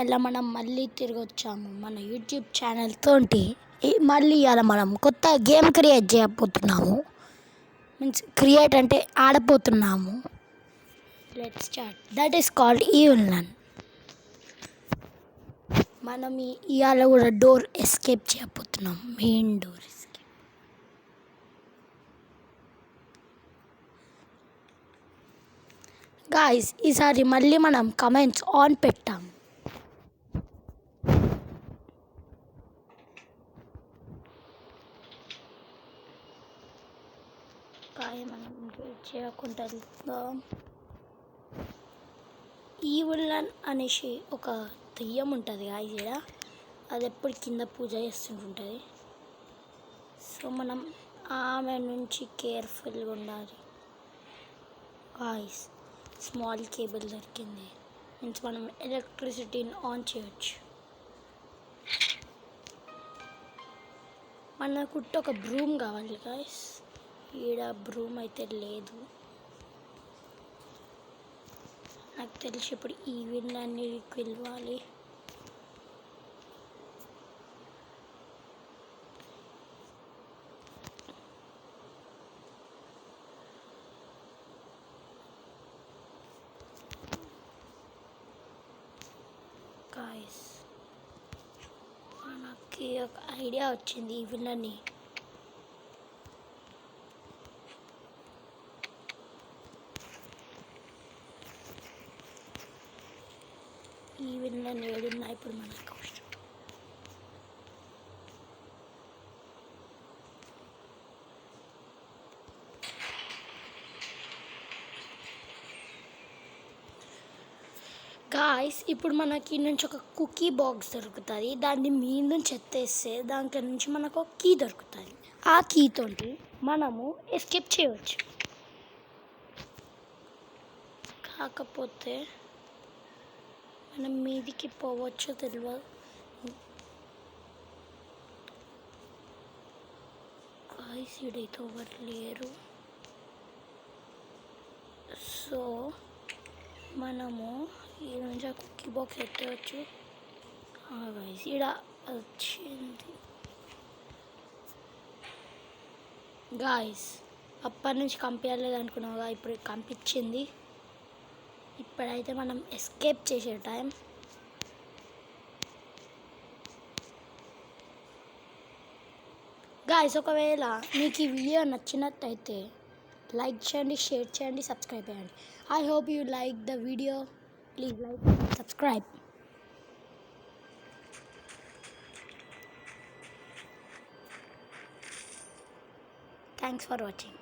ఇలా మనం మళ్ళీ తిరిగి వచ్చాము మన యూట్యూబ్ ఛానల్ తోటి. మళ్ళీ ఇలా మనం కొత్త గేమ్ క్రియేట్ చేయబోతున్నాము. మీన్స్ క్రియేట్ అంటే ఆడబోతున్నాము. Let's start. That is called evil nun. మనం ఇవాళ కూడా డోర్ ఎస్కేప్ చేయబోతున్నాం. Main door escape. గాయ్స్, ఈసారి మళ్ళీ మనం కమెంట్స్ ఆన్ పెట్టాం. మనం వెయిట్ చేయకుండా ఈవిల్ నన్ అనేసి ఒక దెయ్యం ఉంటుంది గాయ్స్. ఇక్కడ అది ఎప్పుడు కింద పూజ చేస్తుంటుంది. సో మనం ఆమె నుంచి కేర్ఫుల్గా ఉండాలి గాయ్స్. స్మాల్ కేబుల్ దొరికింది. మీన్స్ మనం ఎలక్ట్రిసిటీని ఆన్ చేయొచ్చు. మనకు ఒక బ్రూమ్ కావాలి గాయ్స్. ఈడ బ్రూమ్ అయితే లేదు. నాకు తెలిసి ఇప్పుడు ఈవిల్ నన్ని పిలవాలి. గాయ్స్, మనకి ఒక ఐడియా వచ్చింది. ఈవిల్ నన్ని ఏడున్నా ఇప్పుడు మనకు అవసరం. గాయ్స్, ఇప్పుడు మనకి నుంచి ఒక కుకీ బాక్స్ దొరుకుతుంది. దాన్ని మీద నుంచి ఎత్తేస్తే దాంట్లో నుంచి మనకు ఒక కీ దొరుకుతుంది. ఆ కీతో మనము ఎస్కేప్ చేయవచ్చు. కాకపోతే మనం మీదికి పోవచ్చో తెలియదు. గాయ్స్, ఈడైతే ఎవరు లేరు. సో మనము ఈ నుంచి ఆ కుకీ బాక్స్ ఎత్తవచ్చు. గాయ్స్, ఈడ వచ్చింది. గాయ్స్, అప్పటి నుంచి కంపించలేదు అనుకున్నావుగా, ఇప్పుడు కంపించింది. ఇప్పుడైతే మనం ఎస్కేప్ చేసే టైం. గాయ్స్, ఒకవేళ మీకు ఈ వీడియో నచ్చినట్టయితే లైక్ చేయండి, షేర్ చేయండి, సబ్స్క్రైబ్ చేయండి. I hope you like the video. Please like, subscribe. Thanks for watching.